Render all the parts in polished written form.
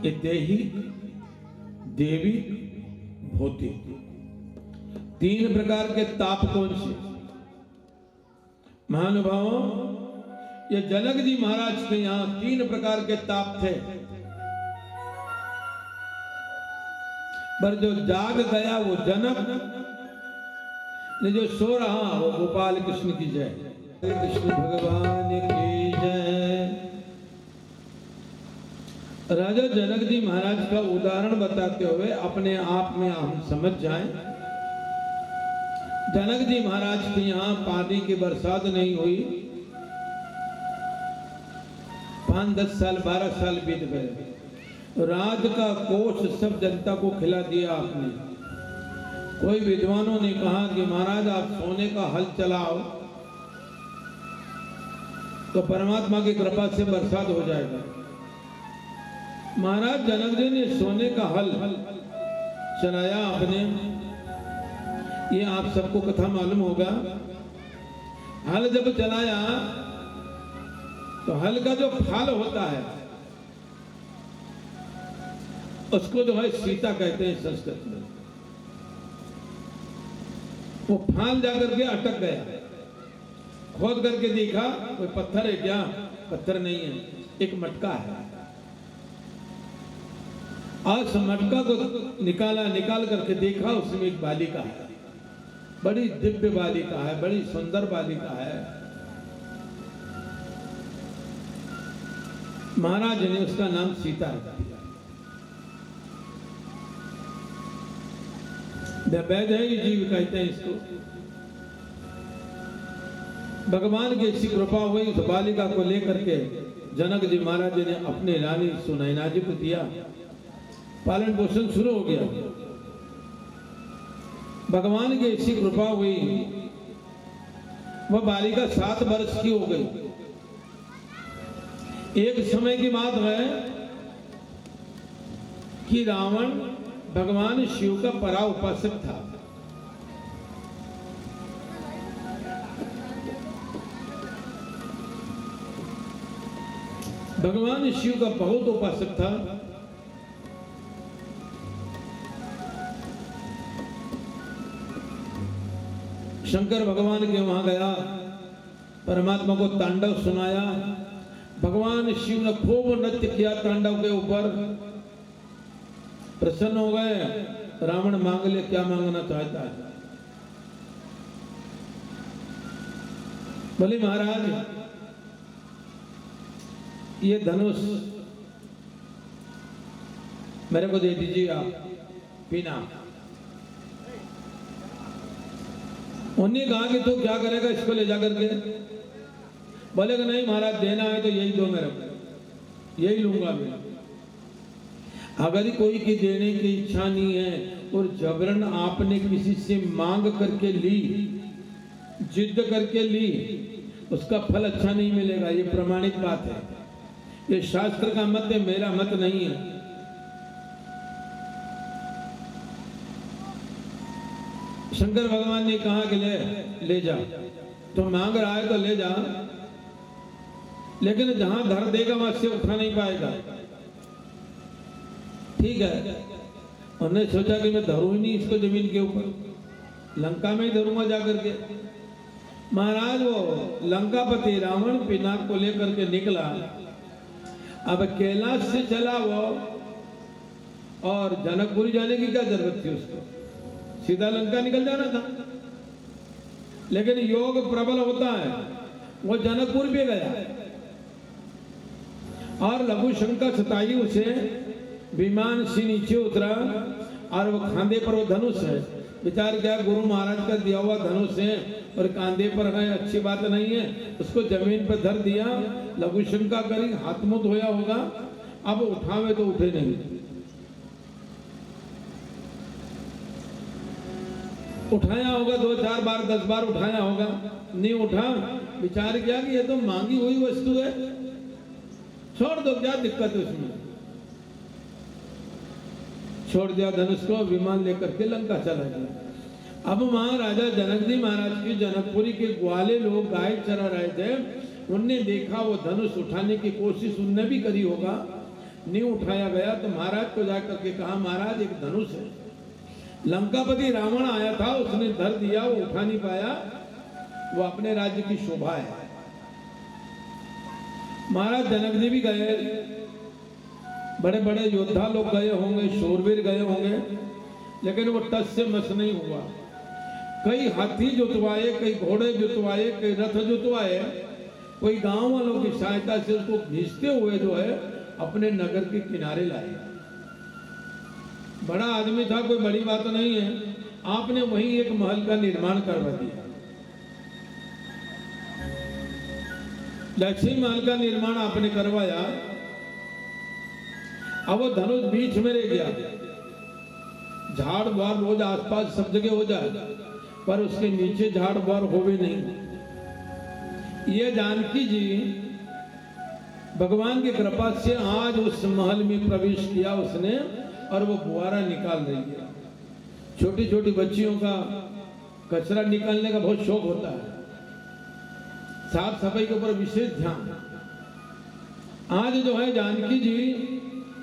ये देही, देवी, भूति, तीन प्रकार के ताप कौन से? महानुभावों, ये जनक जी महाराज के यहां तीन प्रकार के ताप थे, पर जो जाग गया वो जनक ने, जो सो रहा वो गोपाल कृष्ण की जय। कृष्ण भगवान की जय। राजा जनक जी महाराज का उदाहरण बताते हुए अपने आप में हम समझ जाएं। जनक जी महाराज के यहाँ पानी की बरसात नहीं हुई, 5-10 साल 12 साल बीत गए। राज का कोष सब जनता को खिला दिया आपने। कोई विद्वानों ने कहा कि महाराज आप सोने का हल चलाओ तो परमात्मा की कृपा से बरसात हो जाएगा। महाराज जनक जी ने सोने का हल चलाया आपने, ये आप सबको कथा मालूम होगा। हल जब चलाया तो हल का जो फाल होता है उसको जो है सीता कहते हैं संस्कृत में। वो फाल जाकर के अटक गया, खोद करके देखा कोई पत्थर है क्या? पत्थर नहीं है, एक मटका है। आज मटका को निकाल करके देखा, उसमें एक बालिका है, बड़ी दिव्य बालिका है, बड़ी सुंदर बालिका है। महाराज ने उसका नाम सीता रखा। वैध है, ये जीव कहते हैं इसको। भगवान की ऐसी कृपा हुई, उस बालिका को लेकर के जनक जी महाराज ने अपने रानी सुनैना जी को दिया। पालन पोषण शुरू हो गया। भगवान की ऐसी कृपा हुई, वह बालिका 7 वर्ष की हो गई। एक समय की बात है कि रावण भगवान शिव का परा उपासक था। भगवान शिव का बहुत उपासक था। शंकर भगवान के वहां गया, परमात्मा को तांडव सुनाया। भगवान शिव ने खूब नृत्य किया तांडव के ऊपर। प्रसन्न हो गए। रावण मांग ले, क्या मांगना चाहता है? बोले महाराज ये धनुष मेरे को दे दीजिए आप, पीना। उन्होंने कहा कि तू क्या करेगा इसको ले जाकर के? बोलेगा नहीं महाराज देना है तो यही दो मेरे को, यही लूंगा मैं। अगर कोई की देने की इच्छा नहीं है और जबरन आपने किसी से मांग करके ली, जिद करके ली, उसका फल अच्छा नहीं मिलेगा। ये प्रमाणित बात है, ये शास्त्र का मत है, मेरा मत नहीं है। शंकर भगवान ने कहा कि ले जा, तो मांग रहा है तो ले जा, लेकिन जहां धर देगा वहां से उठा नहीं पाएगा। ठीक है, उन्होंने सोचा कि मैं धरूं ही नहीं इसको जमीन के ऊपर, लंका में ही धरूंगा जाकर के। महाराज वो लंकापति रावण पिनाक को लेकर के निकला। अब कैलाश से चला वो, और जनकपुरी जाने की क्या जरूरत थी उसको? सीधा लंका निकल जाना था। लेकिन योग प्रबल होता है, वो जनकपुर पे गया और लघु शंका सताई उसे। विमान से नीचे उतरा और वो खांधे पर वो धनुष है। विचार किया गुरु महाराज का दिया हुआ धनुष है और कांधे पर है, अच्छी बात नहीं है। उसको जमीन पर धर दिया, लघु शंका करी, हाथ मुंह धोया होगा। अब उठावे तो उठे नहीं, उठाया होगा 2-4 बार 10 बार उठाया होगा, नहीं उठा। विचार किया कि ये तो मांगी हुई वस्तु है, छोड़ दो, क्या दिक्कत है उसमें। छोड़ दिया धनुष को, विमान लेकर के लंका चला गया। अब वहां राजा जनक जी महाराज की जनकपुरी के ग्वाले लोग गाय चरा रहे थे। उनने देखा वो धनुष उठाने की कोशिश उनने भी करी होगा, नहीं उठाया गया तो महाराज को जाकर के कहा, महाराज एक धनुष है, लंकापति रावण आया था, उसने धर दिया, वो उठा नहीं पाया, वो अपने राज्य की शोभा है। महाराज जनक जी भी गए, बड़े बड़े योद्धा लोग गए होंगे, शूरवीर गए होंगे, लेकिन वो टस से मस नहीं हुआ। कई हाथी जुतवाए, कई घोड़े जुतवाए, कई रथ जुतवाए, कोई गांव वालों की सहायता से उसको घींचते हुए जो है अपने नगर के किनारे लाए। बड़ा आदमी था, कोई बड़ी बात नहीं है, आपने वहीं एक महल का निर्माण करवा दिया। लक्ष्मी महल का निर्माण आपने करवाया, अब वो धनुष बीच में रह गया। झाड़ बार रोज आसपास सब जगह हो जाए, पर उसके नीचे झाड़ बार हो भी नहीं। ये जानकी जी भगवान की कृपा से आज उस महल में प्रवेश किया उसने, और वो बुआरा निकाल रही है। छोटी छोटी बच्चियों का कचरा निकालने का बहुत शौक होता है, साफ सफाई के ऊपर विशेष ध्यान। आज जो है जानकी जी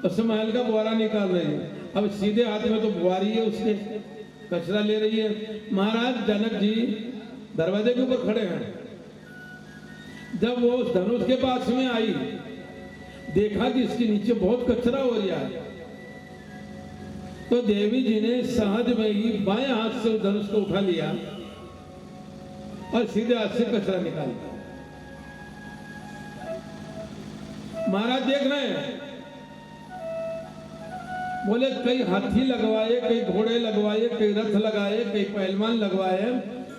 उस महल का बुआरा निकाल रही है। अब सीधे हाथ में तो बुआरी है, उसके कचरा ले रही है। महाराज जनक जी दरवाजे के ऊपर खड़े हैं। जब वो उस धनुष के पास में आई, देखा कि इसके नीचे बहुत कचरा हो रहा है, तो देवी जी ने सहज में ही बाएं हाथ से उस धनुष को उठा लिया और सीधे हाथ से कचरा निकाल दिया। महाराज देख रहे हैं, बोले कई हाथी लगवाए, कई घोड़े लगवाए, कई रथ लगाए, कई पहलवान लगवाए,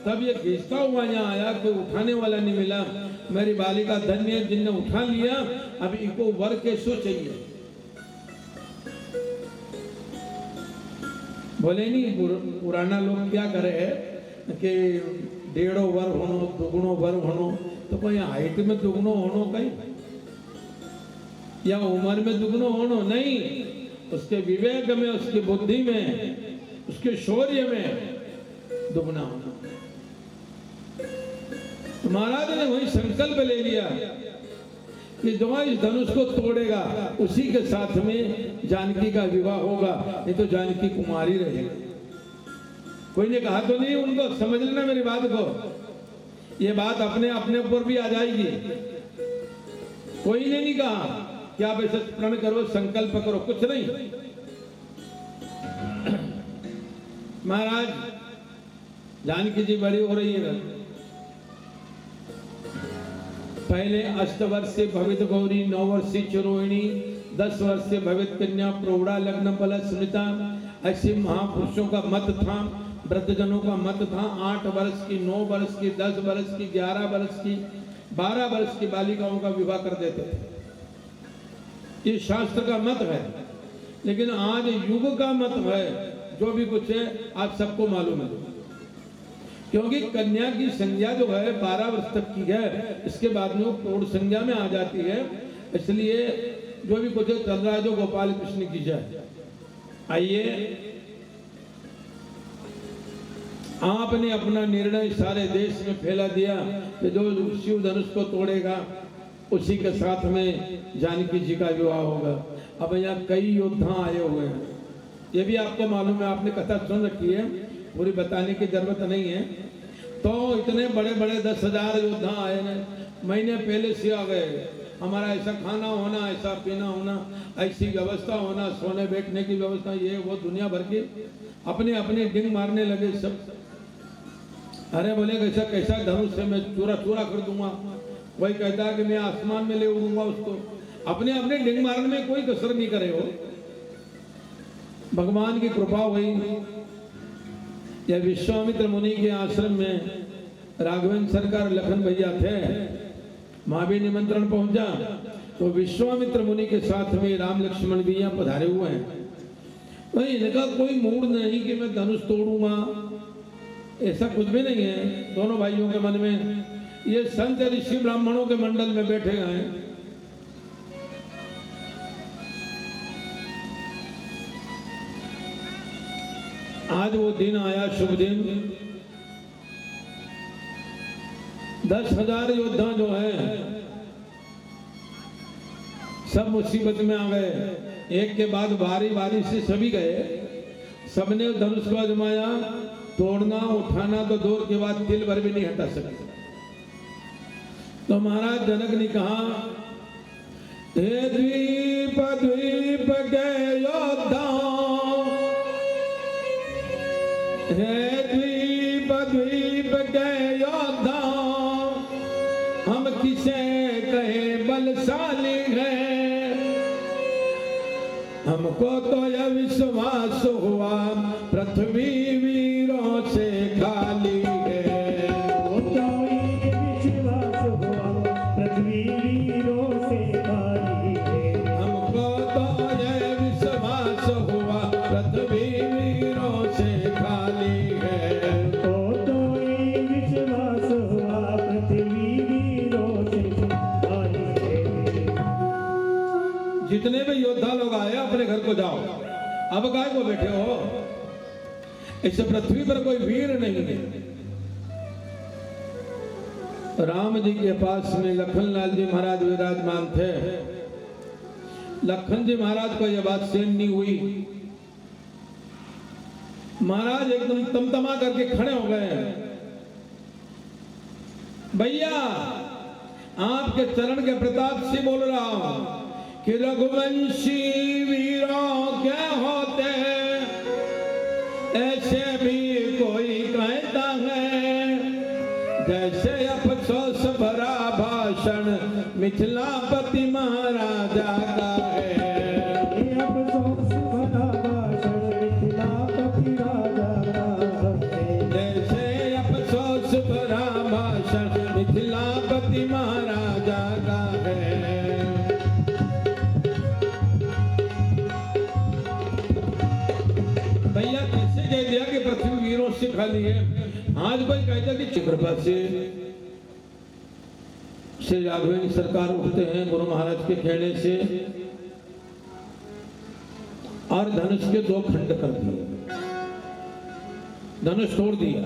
तब ये घिसता हुआ यहाँ आया, कोई उठाने वाला नहीं मिला। मेरी बालिका धन्य है जिनने उठा लिया, अब इनको वर कैसो चाहिए। बोले नहीं पुराना लोग क्या करे कि 1.5 वर होनो, 2 वर होनो, तो कोई हाइट में 2 होनो कहीं, या उम्र में 2 होनो नहीं, उसके विवेक में, उसकी बुद्धि में, उसके शौर्य में 2 होना। तो महाराज ने वही संकल्प ले लिया कि जो इस धनुष को तोड़ेगा उसी के साथ में जानकी का विवाह होगा, नहीं तो जानकी कुमारी रहेगी। कोई ने कहा तो नहीं, उनको समझ लेना मेरी बात को, ये बात अपने अपने ऊपर भी आ जाएगी। कोई ने नहीं कहा कि आप ऐसा प्रण करो, संकल्प करो, कुछ नहीं। महाराज जानकी जी बड़ी हो रही है, पहले 8 वर्ष से भवित गौरी, 9 वर्ष से चिरोहिणी, 10 वर्ष से भवित कन्या, प्रौढ़ा लग्न फल स्मृता, ऐसे महापुरुषों का मत था, वृद्धजनों का मत था। 8 वर्ष की, 9 वर्ष की, 10 वर्ष की, 11 वर्ष की, 12 वर्ष की बालिकाओं का विवाह कर देते थे। ये शास्त्र का मत है, लेकिन आज युग का मत है। जो भी कुछ है आप सबको मालूम है, क्योंकि कन्या की संज्ञा जो है 12 वर्ष तक की है, इसके बाद में वो प्रौढ़ संज्ञा में आ जाती है। इसलिए जो भी कुछ चल रहा है, जो गोपाल कृष्ण की जय। आइए, आपने अपना निर्णय सारे देश में फैला दिया कि जो शिव धनुष को तोड़ेगा उसी के साथ में जानकी जी का विवाह होगा। अब यहाँ कई योद्धा आए हुए हैं, ये भी आपको मालूम है, आपने कथा सुन रखी है, पूरी बताने की जरूरत नहीं है। तो इतने बड़े बड़े 10,000 योद्धा आए हैं, महीने पहले से आ गए। हमारा ऐसा खाना होना, ऐसा पीना होना, ऐसी व्यवस्था होना, सोने बैठने की व्यवस्था, ये वो दुनिया भर की अपने अपने डिंग मारने लगे सब। अरे बोले कैसा कैसा धनुष से मैं चूरा चूरा कर दूंगा, वही कहता है कि मैं आसमान में ले उड़ूंगा उसको। अपने अपने डिंग मारने में कोई कसर नहीं करे हो। भगवान की कृपा हुई, यह विश्वामित्र मुनि के आश्रम में राघवेंद्र सरकार लखन भैया थे, वहां भी निमंत्रण पहुंचा। तो विश्वामित्र मुनि के साथ में राम लक्ष्मण भी यहाँ पधारे हुए हैं। तो इनका कोई मूड नहीं कि मैं धनुष तोड़ूंगा, ऐसा कुछ भी नहीं है दोनों भाइयों के मन में। ये संत ऋषि ब्राह्मणों के मंडल में बैठे हैं। आज वो दिन आया, शुभ दिन। 10,000 योद्धा जो है सब मुसीबत में आ गए, एक के बाद बारी बारी से सभी गए, सबने धनुष को आजमाया, तोड़ना उठाना तो दूर के बाद तिल भर भी नहीं हटा सके। तो महाराज जनक ने कहा, हे द्वीप द्वीप के योद्धा, हे द्वीप द्वीप के योद्धा, हम किसे कहे बलशाली हैं, हमको तो यह विश्वास हुआ पृथ्वी वीरों से खाली है। विश्वास हुआ पृथ्वी वीरों से खाली है। हमको तो यह विश्वास हुआ पृथ्वी वीरों से खाली है। तो ये विश्वास हुआ पृथ्वी वीरों से खाली है। जितने भी योद्धा लोग आए अपने घर को जाओ, अब काय को बैठे हो, इस पृथ्वी पर कोई वीर नहीं है। राम जी के पास में लखनलाल जी महाराज विराजमान थे। लखन जी महाराज को यह बात सहन नहीं हुई, महाराज एकदम तमतमा करके खड़े हो गए, भैया आपके चरण के प्रताप से बोल रहा हूं कि रघुवंशी वीरों क्या होते, ऐसे भी कोई कहता है, जैसे अफसोस भरा भाषण मिथिलापति महाराजा का है। अफसोस भरा भाषण मिथिलापति राजा का है। जैसे अफसोस भरा भाषण मिथिलापति महाराजा का है। भैया कैसे कह दिया कि पृथ्वी वीरों से खाली है। आज कोई कहता कि कृपा से श्री राघवेंद्र सरकार उठते हैं गुरु महाराज के कहने से और धनुष के 2 खंड कर दिए, धनुष तोड़ दिया।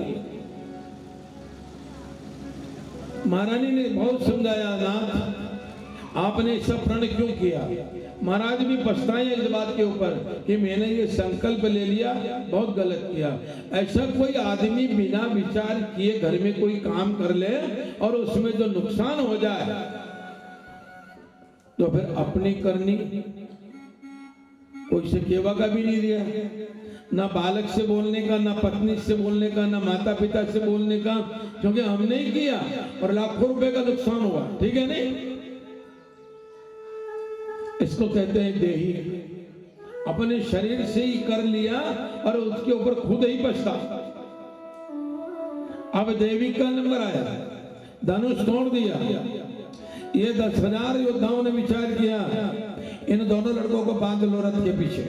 महारानी ने बहुत समझाया, नाथ आपने सब प्रण क्यों किया। महाराज भी पछताए इस बात के ऊपर कि मैंने ये संकल्प ले लिया, बहुत गलत किया। ऐसा कोई आदमी बिना विचार किए घर में कोई काम कर ले और उसमें जो नुकसान हो जाए तो फिर अपनी करनी, कोई से केवा का भी नहीं दिया, ना बालक से बोलने का, ना पत्नी से बोलने का, ना माता पिता से बोलने का, क्योंकि हमने ही किया और लाखों रुपए का नुकसान हुआ। ठीक है नहीं, इसको कहते हैं देही। अपने शरीर से ही कर लिया और उसके ऊपर खुद ही पछता। अब देवी का नंबर आया, धनुष तोड़ दिया। ये 10,000 योद्धाओं ने विचार किया, इन दोनों लड़कों को बांध लो रथ के पीछे,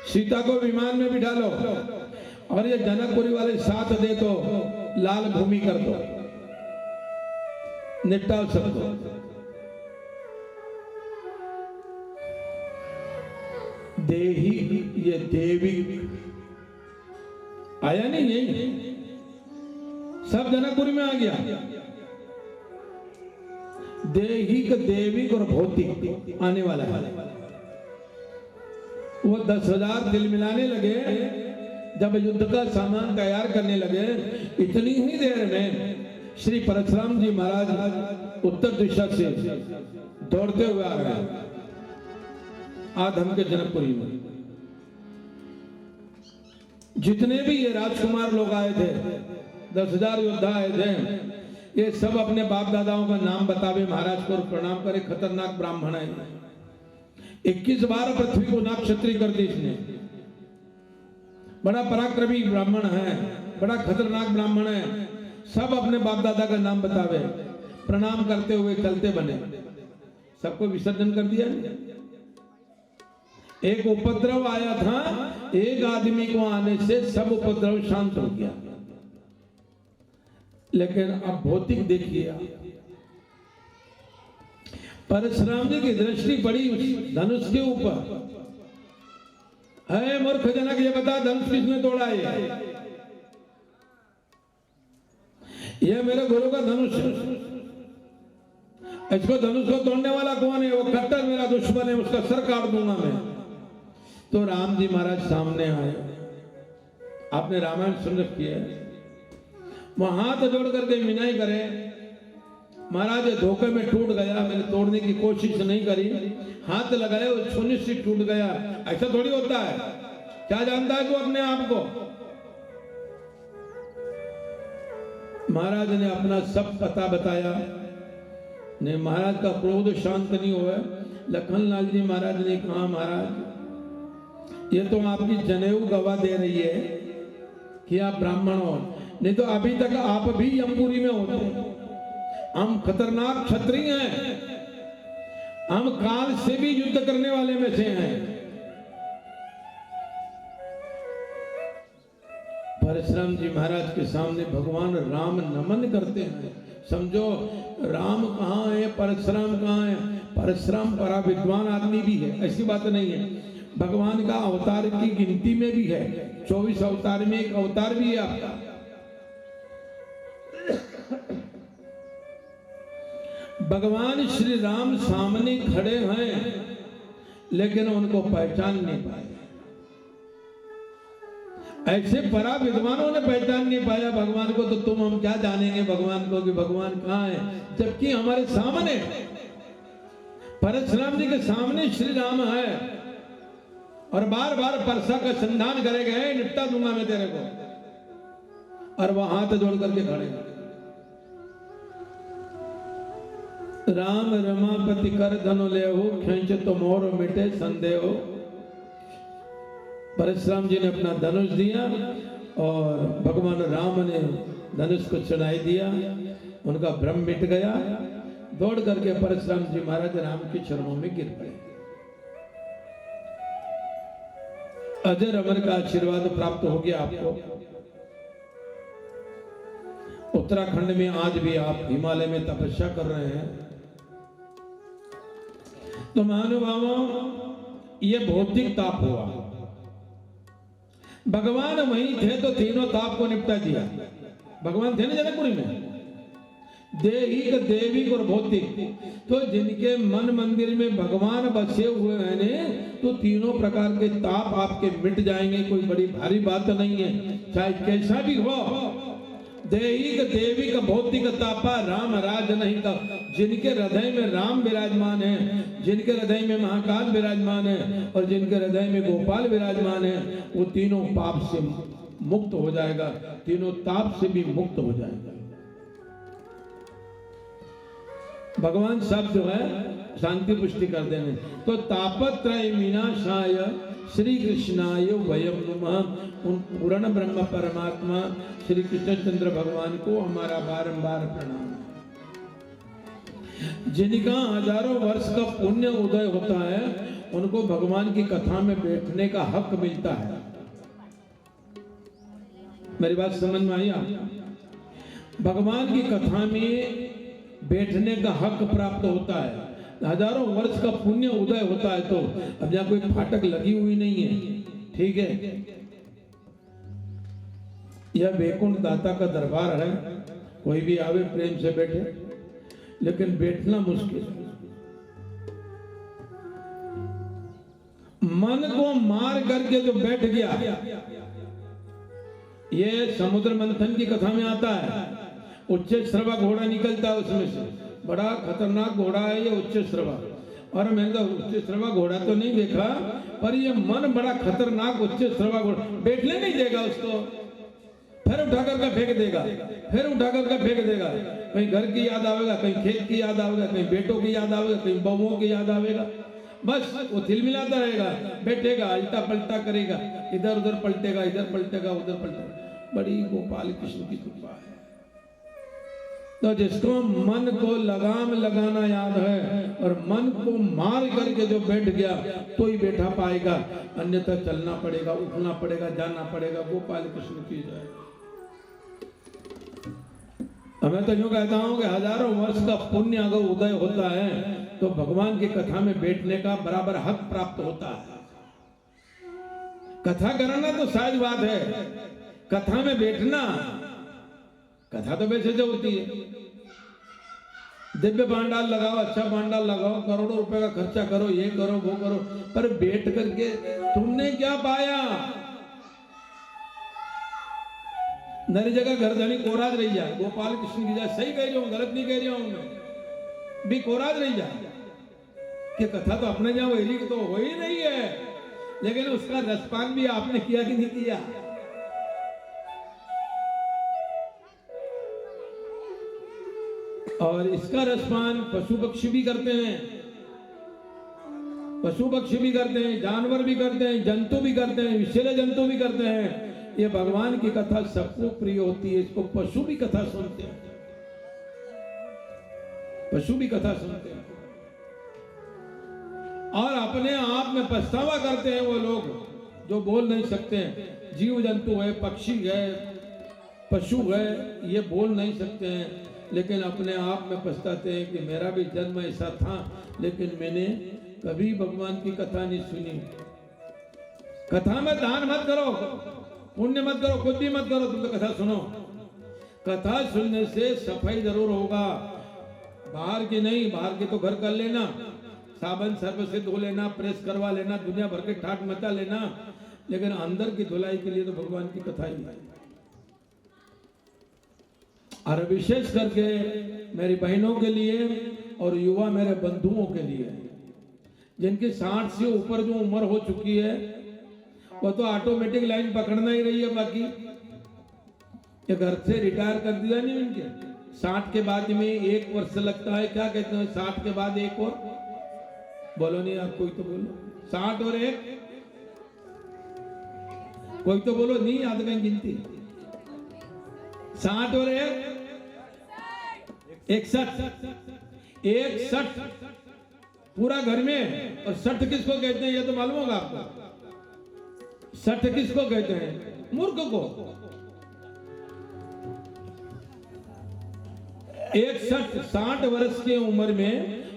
सीता को विमान में बिठा लो और ये जनकपुरी वाले साथ दे तो लाल भूमि कर दो, निपटाओ सबको। देही ये देवी आया नहीं, यही सब जनकपुरी में आ गया। देही का देविक और भौतिक आने वाला है। वो 10,000 दिल मिलाने लगे, जब युद्ध का सामान तैयार करने लगे, इतनी ही देर में श्री परशुराम जी महाराज उत्तर दिशा से दौड़ते हुए आ गए आधम के जनकपुरी में। जितने भी ये राजकुमार लोग आए थे, 10,000 योद्धा आए थे, ये सब अपने बाप दादाओं का नाम बतावे, महाराज को प्रणाम करे। खतरनाक ब्राह्मण है, 21 बार पृथ्वी को नाक क्षत्रिय कर दी इसने। बड़ा पराक्रमी ब्राह्मण है, बड़ा खतरनाक ब्राह्मण है। सब अपने बाप दादा का नाम बतावे, प्रणाम करते हुए चलते बने। सबको विसर्जन कर दिया। एक उपद्रव आया था, एक आदमी को आने से सब उपद्रव शांत हो गया। लेकिन अब भौतिक देखिए, परशुराम जी की दृष्टि पड़ी उस धनुष के ऊपर। है मूर्ख जनक, ये बता धनुष किसने तोड़ा है? ये मेरे गुरु का धनुष है इसको धनुष को तोड़ने वाला कौन है? वो कट्टर मेरा दुश्मन है, उसका सर काट दूंगा मैं। तो राम जी महाराज सामने आए। आपने रामायण सुन रखी है। वो हाथ जोड़ करके विनय करे, महाराज धोखे में टूट गया, मैंने तोड़ने की कोशिश नहीं करी, हाथ लगाए और सुनिश्चित टूट गया। ऐसा थोड़ी होता है। क्या जानता है तू अपने आप को? महाराज ने अपना सब पता बताया। ने महाराज का क्रोध शांत नहीं हुआ। लखनलाल जी महाराज ने कहा, महाराज ये तो आपकी जनेऊ गवाह दे रही है कि आप ब्राह्मण हो, नहीं तो अभी तक आप भी यमपुरी में होते। हम खतरनाक क्षत्रिय हैं, हम काल से भी युद्ध करने वाले में से हैं। परशुराम जी महाराज के सामने भगवान राम नमन करते हैं। समझो राम कहाँ है, परशुराम कहाँ है? परशुराम बड़ा विद्वान आदमी भी है, ऐसी बात नहीं है। भगवान का अवतार की गिनती में भी है, 24 अवतार में एक अवतार भी है आपका। भगवान श्री राम सामने खड़े हैं, लेकिन उनको पहचान नहीं पाए। ऐसे बड़ा विद्वानों ने पहचान नहीं पाया भगवान को, तो तुम हम क्या जानेंगे भगवान को कि भगवान कहाँ है? जबकि हमारे सामने परशुराम जी के सामने श्री राम है और बार बार परसा का संधान करेगा, निपटा दूंगा मैं तेरे को, और वह हाथ जोड़ करके खड़े। राम रमापति कर धनु लेहु, खींच तो मोर मिटे संदेह। परशुराम जी ने अपना धनुष दिया और भगवान राम ने धनुष को चढ़ाई दिया, उनका भ्रम मिट गया। दौड़ करके परशुराम जी महाराज राम के चरणों में गिर पड़े। अजर अमर का आशीर्वाद प्राप्त हो गया आपको। उत्तराखंड में आज भी आप हिमालय में तपस्या कर रहे हैं। तो महानुभावों, ये भौतिक ताप हुआ। भगवान वहीं थे तो तीनों ताप को निपटा दिया। भगवान थे ना जनकपुरी में, देहिक देविक और भौतिक। तो जिनके मन मंदिर में भगवान बसे हुए हैं ने, तो तीनों प्रकार के ताप आपके मिट जाएंगे। कोई बड़ी भारी बात नहीं है, चाहे कैसा भी हो। देहिक देविक भौतिक तापा राम राज नहीं था। जिनके हृदय में राम विराजमान है, जिनके हृदय में महाकाल विराजमान है और जिनके हृदय में गोपाल विराजमान है, वो तीनों पाप से मुक्त हो जाएगा, तीनों ताप से भी मुक्त हो जाएगा। भगवान सब जो है शांति पुष्टि कर देने। तो तापत्रय विनाशाय श्री कृष्णाय वयम नमः। उन पूर्ण ब्रह्म परमात्मा श्री कृष्णचंद्र भगवान को हमारा बारंबार प्रणाम। जिनका हजारों वर्ष का पुण्य उदय होता है, उनको भगवान की कथा में बैठने का हक मिलता है। मेरी बात समझ में आई? भगवान की कथा में बैठने का हक प्राप्त होता है। हजारों वर्ष का पुण्य उदय होता है। तो अब यहाँ कोई फाटक लगी हुई नहीं है, ठीक है? यह वैकुंठ दाता का दरबार है, कोई भी आवे प्रेम से बैठे, लेकिन बैठना मुश्किल है। मन को मार करके जो बैठ गया, ये समुद्र मंथन की कथा में आता है। उच्च श्रवा घोड़ा निकलता है उसमें से, बड़ा खतरनाक घोड़ा है ये उच्च श्रवा। और मैंने तो उच्च श्रवा घोड़ा तो नहीं देखा, पर ये मन बड़ा खतरनाक उच्च श्रवा घोड़ा, बैठने नहीं देगा उसको, फिर उठा करके फेंक देगा, फिर उठा करके फेंक देगा। कहीं घर की याद आवेगा, कहीं खेत की याद आवेगा, कहीं बेटों की याद आवेगा, कहीं बहुओं की याद आवेगा। बस वो तिलमिलाता रहेगा, बैठेगा, अल्टा पलटा करेगा, इधर उधर पलटेगा, इधर पलटेगा, उधर पलटेगा। बड़ी गोपाल कृष्ण की कृपा है। तो जिसको मन को लगाम लगाना याद है और मन को मार करके जो बैठ गया, तो ही बैठा पाएगा, अन्यथा चलना पड़ेगा, उठना पड़ेगा, जाना पड़ेगा। गोपाल कृष्ण की जय। मैं तो यूं कहता हूं कि हजारों वर्ष का पुण्य अगर उदय होता है, तो भगवान की कथा में बैठने का बराबर हक प्राप्त होता है। कथा करना तो सहज बात है, कथा में बैठना, कथा तो वैसे जो होती है, दिव्य पांडाल लगाओ, अच्छा पांडाल लगाओ, करोड़ों रुपए का खर्चा करो, ये करो वो करो, पर बैठ करके तुमने क्या पाया? नरी जगह घर धनी कोराज रही जाए, गोपाल कृष्ण की जाए, सही कह रही हूँ, गलत नहीं कह रही हूँ मैं भी, कोराज रही जाए कि कथा तो अपने जहाँ वही तो हो ही नहीं है, लेकिन उसका रसपान भी आपने किया कि नहीं किया? और इसका रसपान पशु पक्षी भी करते हैं, पशु पक्षी भी करते हैं, जानवर भी करते हैं, जंतु भी करते हैं, विषैले जंतु भी करते हैं। ये भगवान की कथा सबको प्रिय होती है, इसको पशु भी कथा सुनते हैं, पशु भी कथा सुनते हैं और अपने आप में पछतावा करते हैं वो लोग जो बोल नहीं सकते हैं। जीव जंतु है, पक्षी है, पशु है, ये बोल नहीं सकते हैं, लेकिन अपने आप में पछताते हैं कि मेरा भी जन्म ऐसा था, लेकिन मैंने कभी भगवान की कथा नहीं सुनी। कथा में दान मत करो, पुण्य मत करो, कुछ भी मत करो, तुम तो कथा सुनो। कथा सुनने से सफाई जरूर होगा, बाहर की नहीं, बाहर की तो घर कर लेना, साबुन सर्फ से धो लेना, प्रेस करवा लेना, दुनिया भर के ठाट मचा लेना, लेकिन अंदर की धुलाई के लिए तो भगवान की कथा ही है। और विशेष करके मेरी बहनों के लिए और युवा मेरे बंधुओं के लिए, जिनकी 60 से ऊपर जो उम्र हो चुकी है, वो तो ऑटोमेटिक लाइन पकड़ना ही रही है। बाकी ये घर से रिटायर कर दिया नहीं उनके, 60 के बाद में 1 वर्ष लगता है, क्या कहते हैं 60 के बाद 1 और, बोलो नहीं आप, कोई तो बोलो 60 और 1, कोई तो बोलो, नहीं याद कहीं गिनती, 60 और 1 61 पूरा घर में। और 60 किसको कहते हैं ये तो मालूम होगा आपको? 60 किसको कहते हैं? मूर्ख को। 60 वर्ष की उम्र में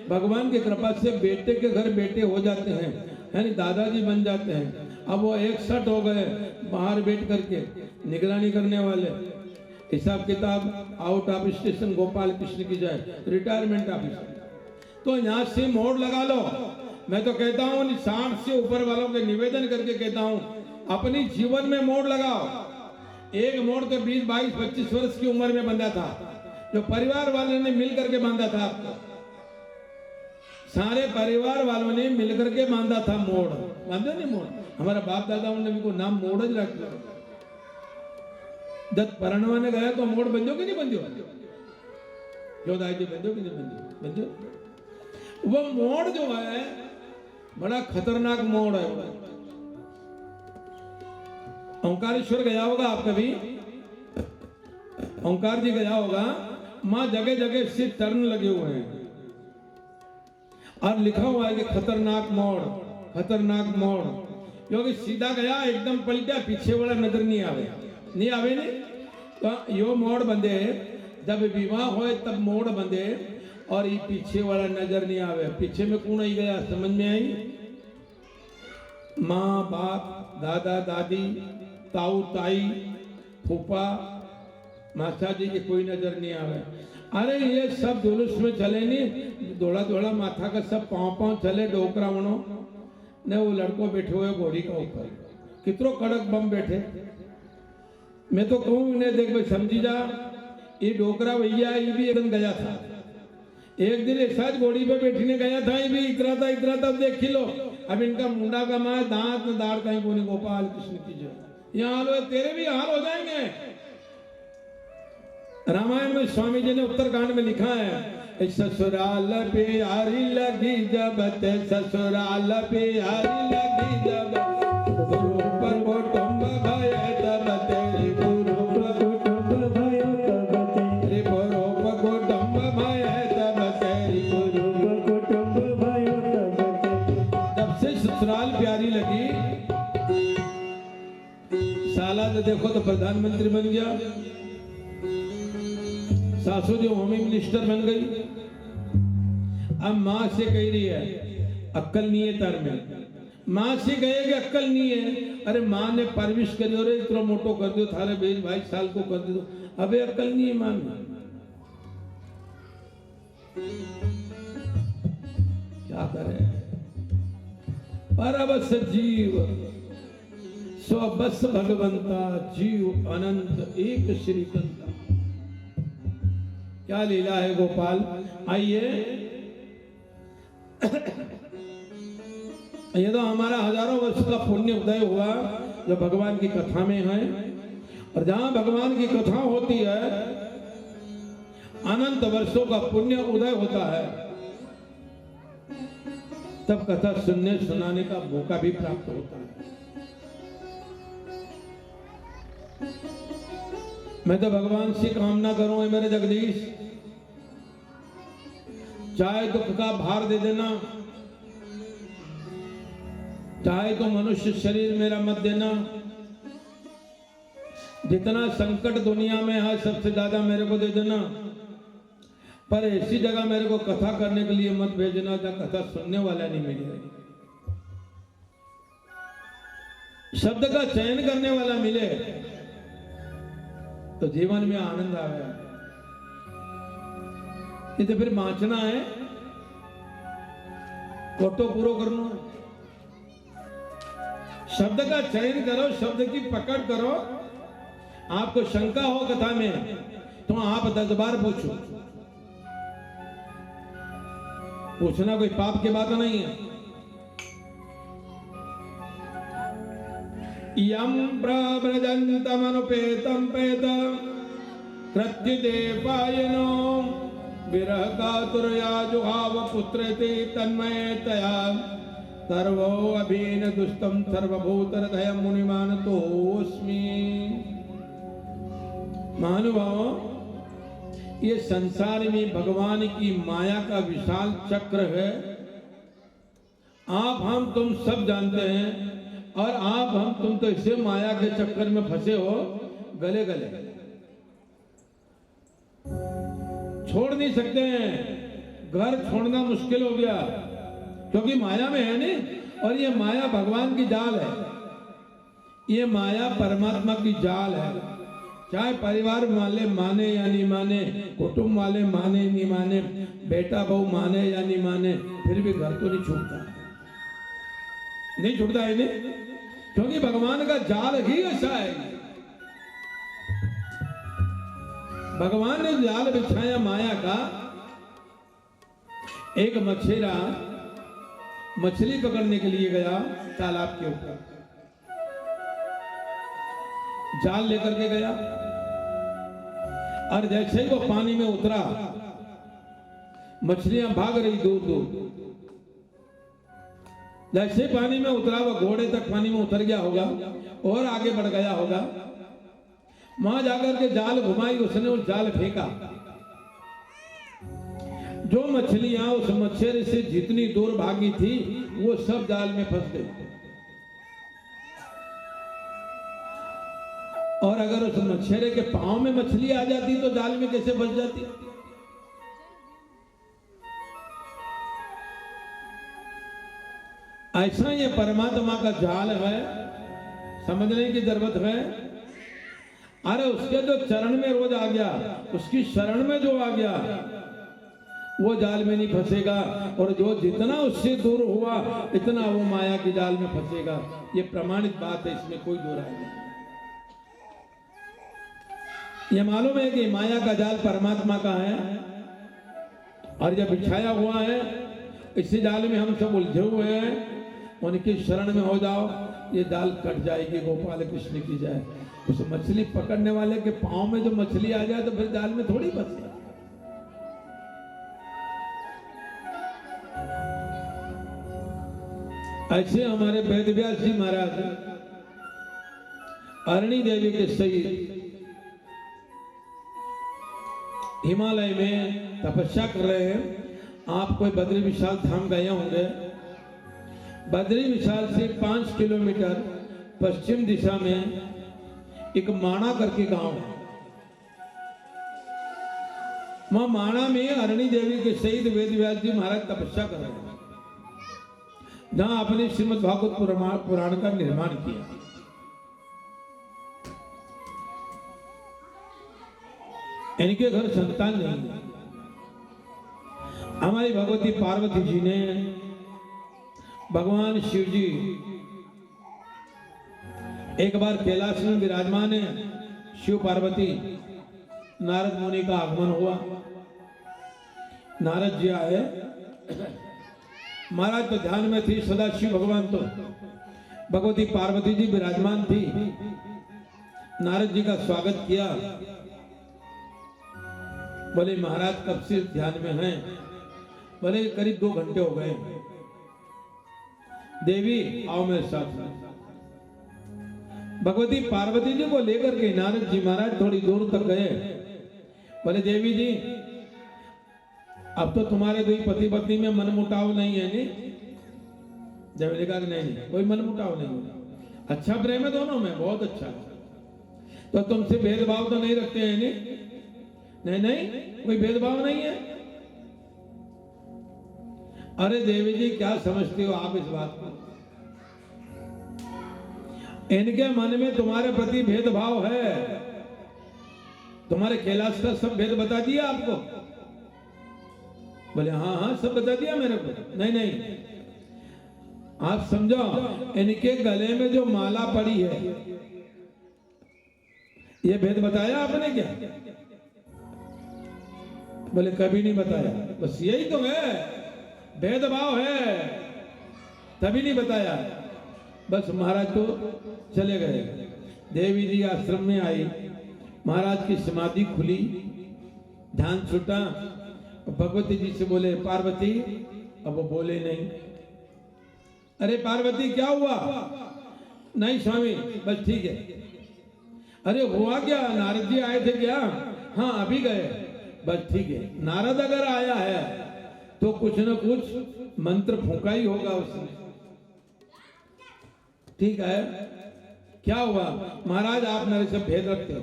भगवान की कृपा से बेटे के घर बेटे हो जाते हैं, यानी दादाजी बन जाते हैं। अब वो 61 हो गए, बाहर बैठ करके निगरानी करने वाले, हिसाब किताब out of station Gopal Krishna की जाए, रिटायरमेंट ऑफिसर। तो यहाँ से मोड़ लगा लो। मैं तो कहता हूँ 60 से ऊपर वालों के निवेदन करके कहता हूँ, अपनी जीवन में मोड़ लगाओ। एक मोड़ तो 20, 22, 25 वर्ष की उम्र में बंधा था, जो परिवार वालों ने मिल करके बांधा था आपको, सारे परिवार वालों ने मिलकर के बांधा था मोड़, बांधे नहीं मोड़? हमारा बाप दादाओं ने भी को नाम मोड़ ज रख दिया। जब परणवाने गया तो मोड़ बंधो कि नहीं बंधो? जो दाई बंधो कि नहीं बंधो? बंधो। वो मोड़ जो है बड़ा खतरनाक मोड़ है। ओंकारेश्वर गया होगा आप कभी? ओंकार जी गया होगा, मां जगह जगह से टर्न लगे हुए हैं और लिखा हुआ है कि खतरनाक मोड़, खतरनाक मोड़। क्योंकि सीधा गया एकदम पलटा, पीछे वाला नजर नहीं आवे, नहीं आवे नहीं। तो यो मोड़ बंदे, जब विवाह होए तब मोड़ बंदे, और ये पीछे वाला नजर नहीं आवे। पीछे में कौन आई गया समझ में आई? माँ बाप, दादा दादी, ताऊ ताई, फूफा, माता जी की कोई नजर नहीं आवे। अरे ये सब जुलूस में चले नहीं, दौड़ा दौड़ा माथा का सब पाँव चले, डोकरा मनो ने वो लड़को बैठे हुए घोड़ी का ऊपर, कितनो कड़क बम बैठे। मैं तो कहूँ इन्हें देख भाई समझी जा, ये डोकरा भैया ये भी एक दिन गया था, एक दिन ऐसा घोड़ी पे बैठने गया था, ये भी इतरा था देख लो। अब इनका मुंडा का माँ दांत में दाढ़ कहीं कोनी, गोपाल कृष्ण की जय। यहाँ हाल तेरे भी हाल हो जाएंगे। रामायण में स्वामी जी ने उत्तरकांड में लिखा है, ससुराल प्यारी लगी जब ते, ससुराल प्यारी लगी जब गुरु पर कुटुंब भय तब तेरी, गुरु पर कुटुंब भय तब तेरी, गुरु पर कुटुंब भय तब तेरी, गुरु पर कुटुंब भय तब तेरी। जब से ससुराल प्यारी लगी, साला ने देखो तो प्रधानमंत्री बन गया, सासू जो होम मिनिस्टर बन गई। अब माँ से कह रही है अक्कल नहीं है तार में, माँ से कहे कि अक्कल नहीं है। अरे माँ ने परविश करी, अरे इतना मोटो कर दो, थारे 22 साल को कर दो, अबे अक्कल नहीं है माँ में। क्या करे, परबस जीव स्वबस भगवंता, जीव अनंत एक श्रीकंता। क्या लीला है गोपाल। आइए, ये तो हमारा हजारों वर्ष का पुण्य उदय हुआ जो भगवान की कथा में है। और जहां भगवान की कथा होती है अनंत वर्षों का पुण्य उदय होता है, तब कथा सुनने सुनाने का मौका भी प्राप्त होता है। मैं तो भगवान से कामना करूं, है मेरे जगदीश, चाहे दुख का भार दे देना, चाहे तो मनुष्य शरीर मेरा मत देना, जितना संकट दुनिया में है सबसे ज्यादा मेरे को दे देना, पर ऐसी जगह मेरे को कथा करने के लिए मत भेजना जहां कथा सुनने वाला नहीं मिले, शब्द का चयन करने वाला मिले, तो जीवन में आनंद आवे। नहीं तो फिर बांचना है, कोटो पूरो करना है। शब्द का चयन करो, शब्द की पकड़ करो। आपको शंका हो कथा में तो आप 10 बार पूछो, पूछना कोई पाप की बात नहीं है। यम प्रव्रजन्तमनुपेतं पेत कृत्युदेवायनो विरह कातुरया जुहाव पुत्रेति तन्मयतया सर्वो अभीन दुष्टम सर्वभूतहृदय मुनिमानतोस्मि। महानुभावों, ये संसार में भगवान की माया का विशाल चक्र है। आप हम तुम सब जानते हैं, और आप हम तुम तो इसे माया के चक्कर में फंसे हो, गले गले छोड़ नहीं सकते हैं। घर छोड़ना मुश्किल हो गया क्योंकि माया में है नहीं। और ये माया भगवान की जाल है, ये माया परमात्मा की जाल है। चाहे परिवार वाले माने या नहीं माने, कुटुंब वाले माने नहीं माने, बेटा बहू माने या नहीं माने, फिर भी घर तो नहीं छूटता, नहीं छूटता है नहीं, क्योंकि भगवान का जाल ही ऐसा है। भगवान ने जाल बिछाया माया का। एक मछेरा मछली पकड़ने के लिए गया तालाब के ऊपर, जाल लेकर के गया, और जैसे ही वो पानी में उतरा, मछलियां भाग रही दूर दूर। जैसे पानी में उतरा, वो घोड़े तक पानी में उतर गया होगा और आगे बढ़ गया होगा। वहां जाकर के जाल घुमाई उसने, उस जाल फेंका। जो मछलियां उस मछेरे से जितनी दूर भागी थी, वो सब जाल में फंस गई। और अगर उस मछेरे के पांव में मछली आ जाती तो जाल में कैसे फंस जाती। ऐसा ये परमात्मा का जाल है, समझने की जरूरत है। अरे उसके जो चरण में रोज आ गया, उसकी शरण में जो आ गया, वो जाल में नहीं फंसेगा। और जो जितना उससे दूर हुआ, इतना वो माया की जाल में फंसेगा। ये प्रमाणित बात है, इसमें कोई दो राय नहीं। ये मालूम है कि माया का जाल परमात्मा का है, और जब बिछाया हुआ है, इसी जाल में हम सब उलझे हुए हैं। उनकी शरण में हो जाओ, ये जाल कट जाएगी। गोपाल कृष्ण की जाए। उस मछली पकड़ने वाले के पांव में जो मछली आ जाए तो फिर जाल में थोड़ी फंसे। ऐसे हमारे वेदव्यास जी महाराज अरणी देवी के सहित हिमालय में तपस्या कर रहे हैं। आप कोई बद्री विशाल धाम गए होंगे। बद्री विशाल से 5 किलोमीटर पश्चिम दिशा में एक माणा करके गांव है। वहां माणा में अरणी देवी के सहित वेदव्यास जी महाराज तपस्या कर रहे हैं, जहां अपने श्रीमद् भागवत पुराण का निर्माण किया। इनके घर संतान नहीं है। हमारी भगवती पार्वती जी ने भगवान शिव जी एक बार कैलाश में विराजमान है, शिव पार्वती, नारद मुनि का आगमन हुआ। नारद जी आए, महाराज तो ध्यान में थी सदा शिव भगवान, तो भगवती पार्वती जी विराजमान थी। नारद जी का स्वागत किया। बोले महाराज कब से ध्यान में हैं? बोले करीब 2 घंटे हो गए। देवी आओ मेरे साथ। भगवती पार्वती जी को लेकर के नारद जी महाराज थोड़ी दूर तक गए। बोले देवी जी अब तो तुम्हारे 2 पति पत्नी में मनमुटाव नहीं है नी? देवी ने कहा कि नहीं कोई मनमुटाव नहीं, अच्छा प्रेम है दोनों में, बहुत अच्छा। तो तुमसे भेदभाव तो नहीं रखते हैं नी? नहीं नहीं कोई भेदभाव नहीं है। अरे देवी जी क्या समझते हो आप इस बात को? इनके मन में तुम्हारे प्रति भेदभाव है। तुम्हारे कैलाश का सब भेद बता दिया आपको? बोले हाँ हाँ सब बता दिया मेरे को। नहीं नहीं आप समझो, इनके गले में जो माला पड़ी है ये भेद बताया आपने क्या? बोले कभी नहीं बताया। बस यही तो है, भेदभाव है, तभी नहीं बताया। बस महाराज तो चले गए। देवी जी आश्रम में आई, महाराज की समाधि खुली, ध्यान छूटा। भगवती जी से बोले पार्वती, अब वो बोले नहीं। अरे पार्वती क्या हुआ? नहीं स्वामी बस ठीक है। अरे हुआ क्या? नारद जी आए थे क्या? हाँ अभी गए। बस ठीक है। नारद अगर आया है तो कुछ न कुछ मंत्र फूंका ही होगा उसने। ठीक है क्या हुआ? महाराज आप मेरे से भेद रखते हो,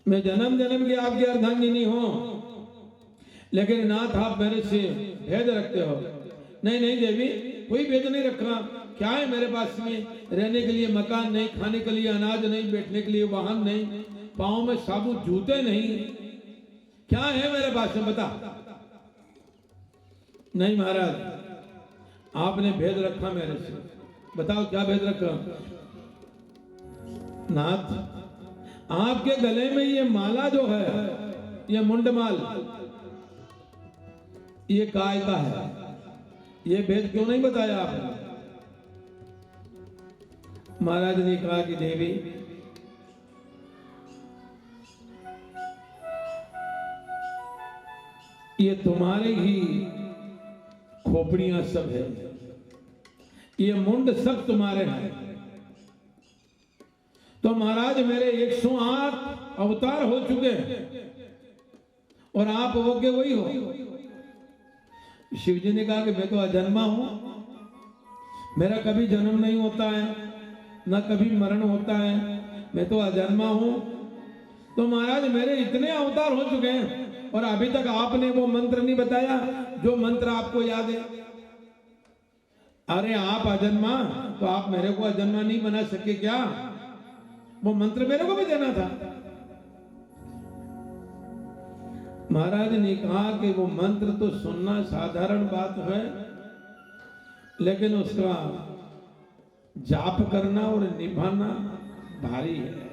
मैं जन्म जन्म की आपकी अर्धांगिनी हूं, लेकिन नाथ आप मेरे से भेद रखते हो। नहीं नहीं देवी कोई भेद नहीं रखा। क्या है मेरे पास में? रहने के लिए मकान नहीं, खाने के लिए अनाज नहीं, बैठने के लिए वाहन नहीं, पाँव में साबुत जूते नहीं, क्या है मेरे पास में बता? नहीं महाराज आपने भेद रखा मेरे से, बताओ क्या भेद रखा? नाथ आपके गले में ये माला जो है, ये मुंडमाल, ये काय का है, ये भेद क्यों नहीं बताया आपने? महाराज ने कहा कि देवी ये तुम्हारे ही खोपड़ियां सब है, ये मुंड सब तुम्हारे हैं। तो महाराज मेरे 108 अवतार हो चुके हैं और आप वो के वही हो। शिव जी ने कहा कि मैं तो अजन्मा हूं, मेरा कभी जन्म नहीं होता है, ना कभी मरण होता है, मैं तो अजन्मा हूं। तो महाराज मेरे इतने अवतार हो चुके हैं और अभी तक आपने वो मंत्र नहीं बताया जो मंत्र आपको याद है। अरे आप अजन्मा तो आप मेरे को अजन्मा नहीं बना सके क्या? वो मंत्र मेरे को भी देना था। महाराज ने कहा कि वो मंत्र तो सुनना साधारण बात है, लेकिन उसका जाप करना और निभाना भारी है।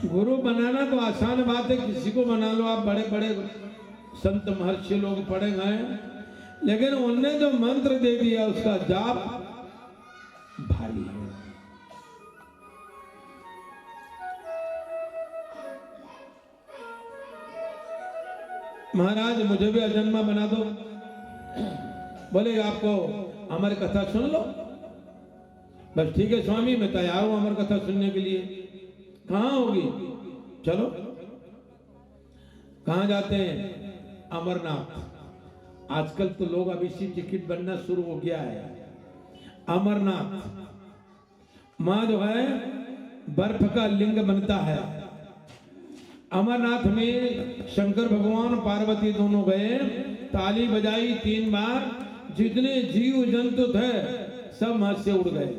गुरु बनाना तो आसान बात है, किसी को बना लो आप, बड़े बड़े संत महर्षि लोग पढ़े गए, लेकिन उनने जो मंत्र दे दिया उसका जाप भारी है। महाराज मुझे भी अजन्मा बना दो। बोले आपको अमर कथा सुन लो। बस ठीक है स्वामी मैं तैयार हूं अमर कथा सुनने के लिए। कहां होगी? चलो। कहां जाते हैं? अमरनाथ। आजकल तो लोग अभी से टिकट बनना शुरू हो गया है। अमरनाथ मां जो है बर्फ का लिंग बनता है। अमरनाथ में शंकर भगवान पार्वती दोनों गए, ताली बजाई 3 बार, जितने जीव जंतु थे सब वहां से उड़ गए।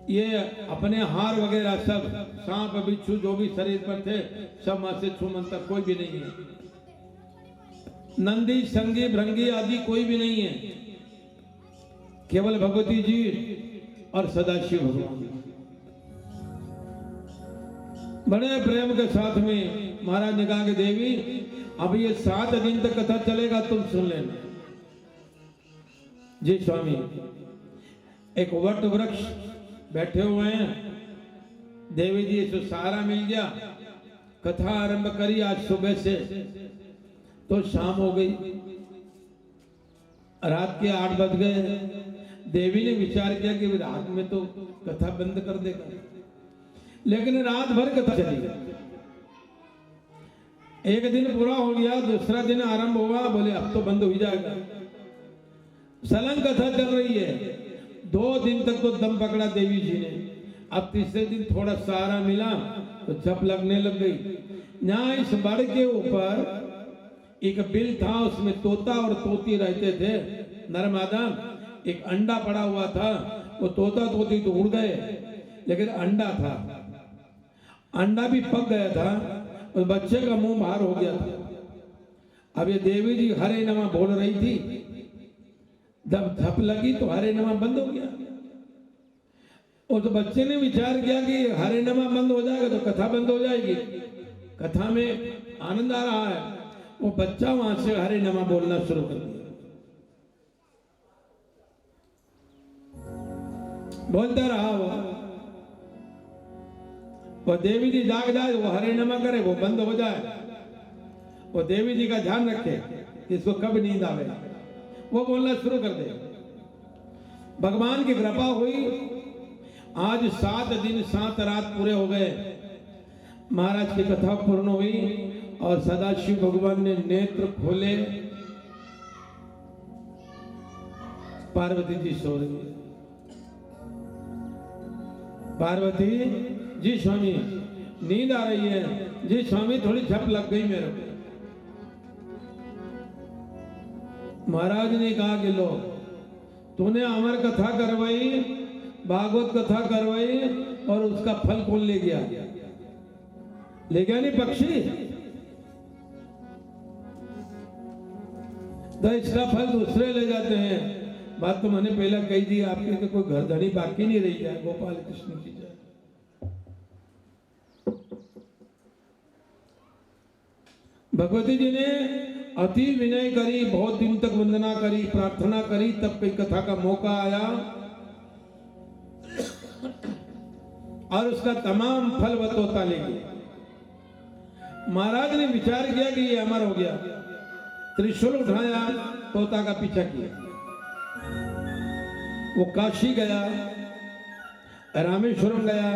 ये अपने हार वगैरह सब सांप बिच्छू जो भी शरीर पर थे सब वहां से छूमन तक कोई भी नहीं है। नंदी संगी भृंगी आदि कोई भी नहीं है, केवल भगवती जी और सदाशिव भगवान। बड़े प्रेम के साथ में महाराज ने कहा कि देवी अब ये 7 दिन तक कथा चलेगा, तुम सुन लेना। जी स्वामी, एक वट वृक्ष बैठे हुए हैं, देवी जी से सहारा मिल गया, कथा आरंभ करी आज सुबह से, तो शाम हो गई, रात के 8 बज गए। देवी ने विचार किया कि रात में तो कथा बंद कर देगा, लेकिन रात भर कथा चली। एक दिन पूरा हो गया, दूसरा दिन आरंभ हुआ, बोले अब तो बंद हो ही जाएगा। सलंग कथा चल रही है, 2 दिन तक तो दम पकड़ा देवी जी ने। अब तीसरे दिन थोड़ा सहारा मिला तो झप लगने लग गई। यहाँ इस बड़ के ऊपर एक बिल था, उसमें तोता और तोती रहते थे, नरमादा। एक अंडा पड़ा हुआ था, वो तोता तोती तो उड़ गए, लेकिन अंडा था, अंडा भी पक गया था, उस बच्चे का मुंह बाहर हो गया था। अब ये देवी जी हरे नमः बोल रही थी, जब झप लगी तो हरे नमः बंद हो गया। उस बच्चे ने विचार किया कि हरे नमः बंद हो जाएगा तो कथा बंद हो जाएगी, कथा में आनंद आ रहा है। वो बच्चा वहां से हरे नमः बोलना शुरू कर दिया, बोलता रहा वो देवी जी जाग जाए, वो हरे नमः करे, वो बंद हो जाए। वो देवी जी का ध्यान रखे कि इसको कब नींद आवे, वो बोलना शुरू कर दे। भगवान की कृपा हुई, आज 7 दिन 7 रात पूरे हो गए, महाराज की कथा पूर्ण हुई और सदाशिव भगवान ने नेत्र खोले, पार्वती जी सो रही है। पार्वती जी स्वामी नींद आ रही है, जी स्वामी थोड़ी झप लग गई मेरे को। महाराज ने कहा कि लो, तूने अमर कथा करवाई, भागवत कथा करवाई, और उसका फल कौन ले गया? ले गया नहीं पक्षी, तो इसका फल दूसरे ले जाते हैं। बात तो मैंने पहले कही थी आपके कि कोई घर धनी बाकी नहीं रही जाए। गोपाल कृष्ण की जय। भगवती जी ने अति विनय करी, बहुत दिन तक वंदना करी, प्रार्थना करी, तब कोई कथा का मौका आया और उसका तमाम फल वो तोता ले गया। महाराज ने विचार किया कि ये अमर हो गया, त्रिशूल उठाया, तोता का पीछा किया। वो काशी गया, रामेश्वरम गया,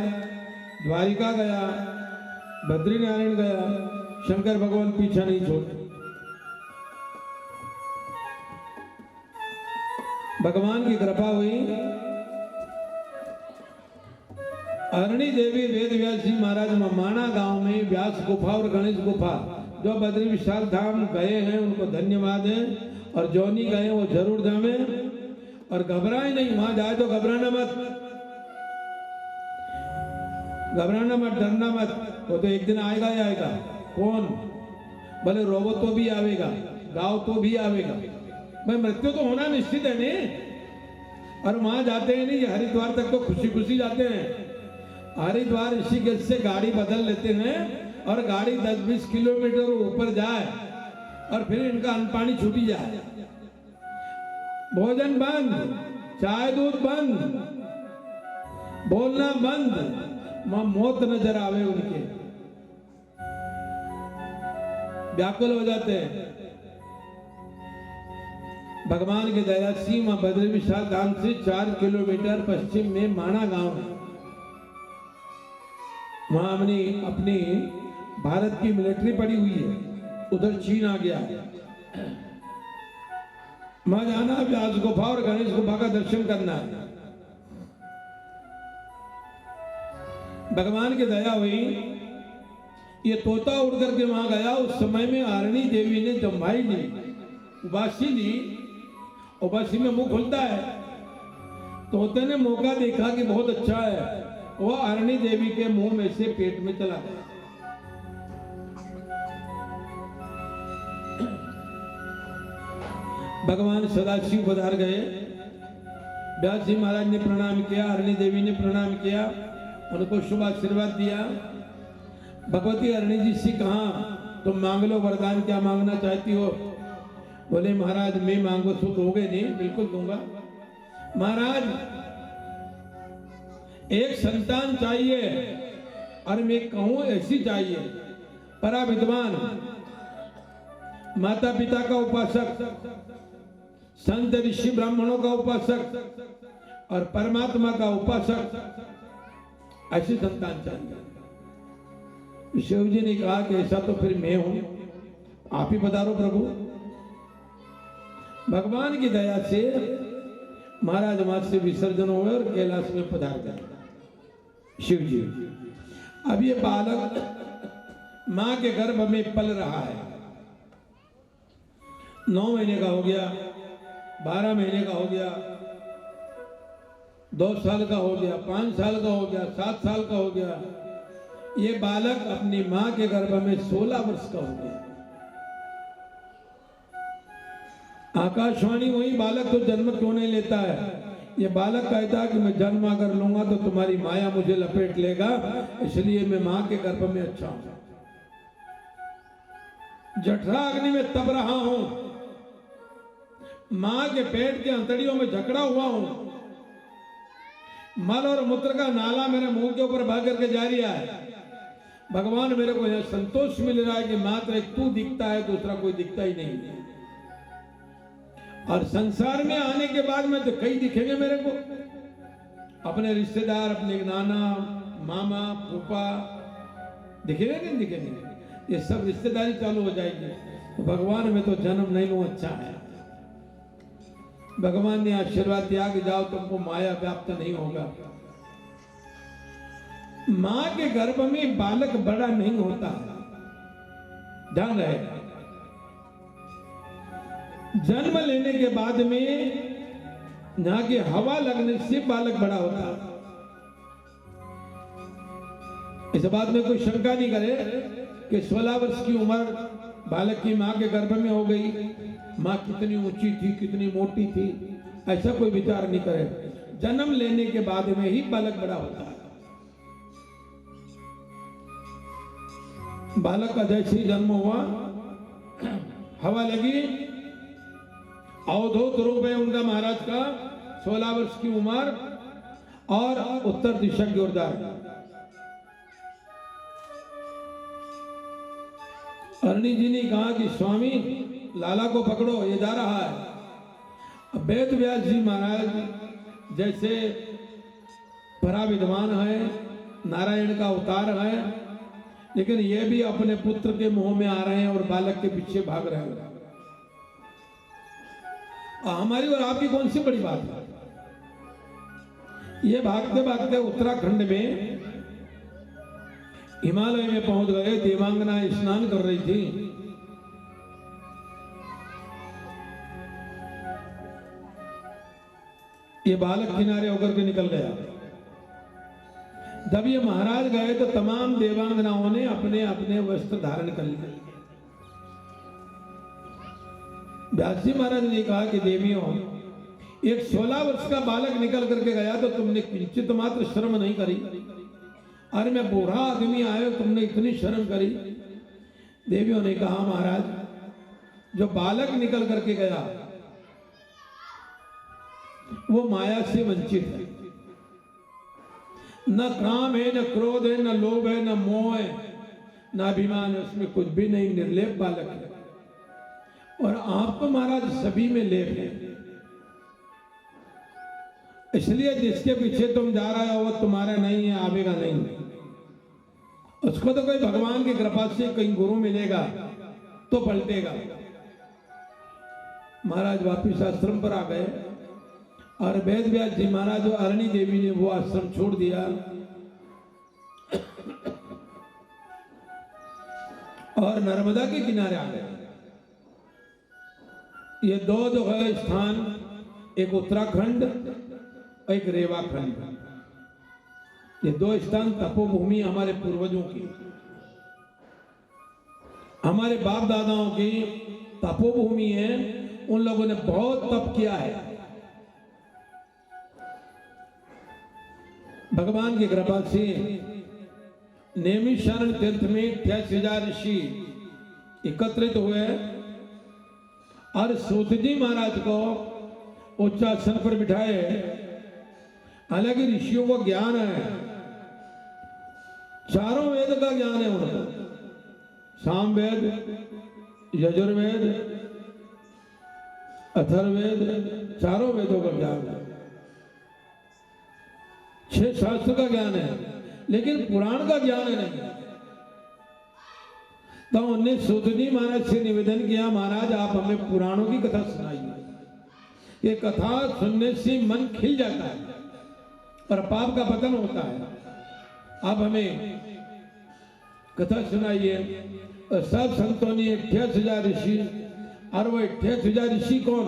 द्वारिका गया, बद्रीनारायण गया, शंकर भगवान पीछा नहीं छोड़े। भगवान की कृपा हुई, अरणी देवी वेद व्यास जी महाराज माना गांव में व्यास गुफा और गणेश गुफा, जो बद्री विशाल धाम गए हैं उनको धन्यवाद है, और जो नहीं गए वो जरूर जावे, और घबराए नहीं। वहां जाए तो घबराना मत, घबराना मत, डरना मत, वो तो एक दिन आएगा ही आएगा। कौन? भले रोबो तो भी आवेगा, गाँव तो भी आवेगा, भाई मृत्यु तो होना निश्चित है नहीं। और वहां जाते हैं नहीं, हरिद्वार तक तो खुशी खुशी जाते हैं। हरिद्वार ऋषिकेश से गाड़ी बदल लेते हैं और गाड़ी 10-20 किलोमीटर ऊपर जाए और फिर इनका अन्न पानी छूटी जाए, भोजन बंद, चाय दूध बंद, बोलना बंद, वहां मौत नजर आवे उनके, व्याकुल हो जाते हैं। भगवान की दया सीमा बद्री विशाल धाम से 4 किलोमीटर पश्चिम में माना गांव है। वहां अपनी भारत की मिलिट्री पड़ी हुई है, उधर चीन आ गया। वहां जाना, व्यास गुफा और गणेश गुफा का दर्शन करना है। भगवान की दया हुई, ये तोता उड़ करके वहां गया। उस समय में आरणी देवी ने जम्भाई ली, उबासी ली, उबासी में मुंह खुलता है, तोते ने मौका देखा कि बहुत अच्छा है, वो अरणी देवी के मुंह में से पेट में चला गया। भगवान सदाशिव पधार गए। व्यास जी महाराज ने प्रणाम किया, अरणी देवी ने प्रणाम किया, उनको शुभ आशीर्वाद दिया। भगवती अरणी जी से कहा, तुम मांग लो वरदान, क्या मांगना चाहती हो? बोले महाराज मैं मांगो तो दोगे नहीं? बिल्कुल दूंगा महाराज। एक संतान चाहिए और मैं कहूं ऐसी चाहिए, परा विद्वान, माता पिता का उपासक, संत ऋषि ब्राह्मणों का उपासक और परमात्मा का उपासक, ऐसी संतान चाहिए। शिव जी ने कहा कि ऐसा तो फिर मैं हूं, आप ही पधारो प्रभु। भगवान की दया से महाराज वहां से विसर्जन हुए और कैलाश में पधार गए शिव जी। अब ये बालक मां के गर्भ में पल रहा है। 9 महीने का हो गया, 12 महीने का हो गया, 2 साल का हो गया, 5 साल का हो गया, 7 साल का हो गया। ये बालक अपनी मां के गर्भ में 16 वर्ष का हो गया। आकाशवाणी वही, बालक तो जन्म क्यों नहीं लेता है? ये बालक कहता है कि मैं जन्म अगर लूंगा तो तुम्हारी माया मुझे लपेट लेगा, इसलिए मैं मां के गर्भ में अच्छा हूं। जठरा अग्नि में तप रहा हूं, मां के पेट के अंतड़ियों में जकड़ा हुआ हूं, मल और मूत्र का नाला मेरे मुंह के ऊपर बह करके जा रहा है। भगवान मेरे को यह संतोष मिल रहा है कि मात्र एक तू दिखता है, दूसरा कोई दिखता ही नहीं है। और संसार में आने के बाद में तो कई दिखेंगे मेरे को, अपने रिश्तेदार, अपने नाना, मामा, फूफा, दिखेंगे नहीं दिखेंगे? ये सब रिश्तेदारी चालू हो जाएगी। तो भगवान में तो जन्म नहीं लूं, अच्छा है। भगवान ने आशीर्वाद दिया कि जाओ, तुमको माया व्याप्त नहीं होगा। मां के गर्भ में बालक बड़ा नहीं होता, ध्यान रहे। जन्म लेने के बाद में यहाँ की हवा लगने से बालक बड़ा होता है। इस बात में कोई शंका नहीं करे कि 16 वर्ष की उम्र बालक की मां के गर्भ में हो गई, मां कितनी ऊंची थी, कितनी मोटी थी, ऐसा कोई विचार नहीं करे। जन्म लेने के बाद में ही बालक बड़ा होता है। बालक का जैसे ही जन्म हुआ, हवा लगी, अवधूत रूप है उनका महाराज का, 16 वर्ष की उम्र, और उत्तर दिशा की ओर जा रहा। अरणी जी ने कहा कि स्वामी लाला को पकड़ो, ये जा रहा है। वेद व्यास जी महाराज जैसे बड़ा विद्वान है, नारायण का अवतार है, लेकिन ये भी अपने पुत्र के मुंह में आ रहे हैं और बालक के पीछे भाग रहे हैं। हमारी और आपकी कौन सी बड़ी बात है? ये भागते भागते उत्तराखंड में हिमालय में पहुंच गए। देवांगना स्नान कर रही थी। ये बालक किनारे होकर के निकल गया। जब ये महाराज गए तो तमाम देवांगनाओं ने अपने अपने वस्त्र धारण कर लिए। व्यास जी महाराज ने कहा कि देवियों, एक 16 वर्ष का बालक निकल करके गया तो तुमने किंचित मात्र शर्म नहीं करी? अरे मैं बूढ़ा आदमी आया, तुमने इतनी शर्म करी? देवियों ने कहा महाराज, जो बालक निकल करके गया वो माया से वंचित है। न काम है, न क्रोध है, न लोभ है, न मोह है, न अभिमान है, उसमें कुछ भी नहीं, निर्लेप बालक है। और आप तो महाराज सभी में लेप है। इसलिए जिसके पीछे तुम जा रहे हो वो तुम्हारा नहीं है, आवेगा नहीं। उसको तो कोई भगवान की कृपा से कहीं गुरु मिलेगा तो पलटेगा। महाराज वापिस आश्रम पर आ गए और वेद व्यास जी महाराज और अरणी देवी ने वो आश्रम छोड़ दिया और नर्मदा के किनारे आ गए। ये दो जो है स्थान, एक उत्तराखंड एक रेवाखंड। ये दो स्थान तपोभूमि हमारे पूर्वजों की, हमारे बाप दादाओं की तपोभूमि है। उन लोगों ने बहुत तप किया है। भगवान की कृपा से नैमिषारण्य तीर्थ में 88,000 ऋषि एकत्रित हुए और सूत जी महाराज को उच्चासन पर बिठाए। हालांकि ऋषियों को ज्ञान है, चारों वेद का ज्ञान है उनको, सामवेद, यजुर्वेद, अथर्ववेद, चारों वेदों का ज्ञान है, 6 शास्त्र का ज्ञान है, लेकिन पुराण का ज्ञान नहीं। तो उन्होंने सूत जी महाराज से निवेदन किया, महाराज आप हमें पुराणों की कथा सुनाइए। ये कथा सुनने से मन खिल जाता है और पाप का पतन होता है। आप हमें कथा सुनाइए। और सब संतों ने 88,000 ऋषि, और वो 88,000 ऋषि कौन?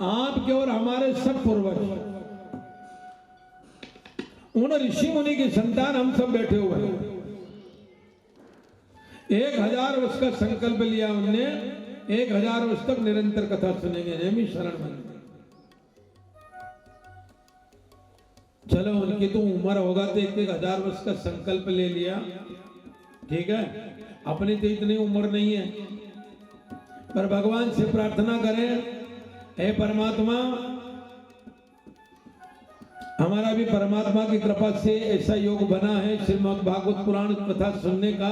आपके और हमारे सब पूर्वज, उन ऋषि मुनि की संतान हम सब बैठे हुए हैं। 1000 वर्ष का संकल्प लिया उनने, 1000 वर्ष तक निरंतर कथा सुनेंगे नैमिषारण्य में। चलो उनकी तो उम्र होगा तो 1000 वर्ष का संकल्प ले लिया, ठीक है। अपनी तो इतनी उम्र नहीं है, पर भगवान से प्रार्थना करें, हे परमात्मा, हमारा भी परमात्मा की कृपा से ऐसा योग बना है श्रीमद् भागवत पुराण कथा सुनने का।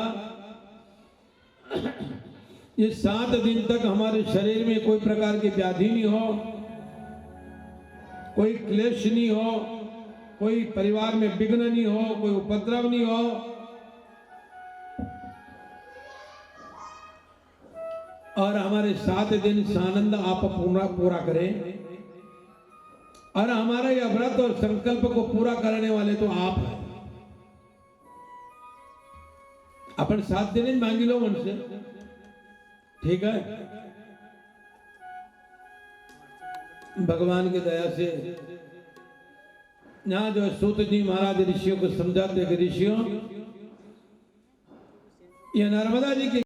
ये 7 दिन तक हमारे शरीर में कोई प्रकार की व्याधि नहीं हो, कोई क्लेश नहीं हो, कोई परिवार में विघ्न नहीं हो, कोई उपद्रव नहीं हो। और हमारे 7 दिन सानंद आप पूरा करें। और हमारा यह व्रत और संकल्प को पूरा करने वाले तो आप हैं। अपन 7 दिन मांगी लो उनसे, ठीक है। भगवान की दया से यहाँ जो सूत जी महाराज ऋषियों को समझाते कि ऋषियों, ये नर्मदा जी की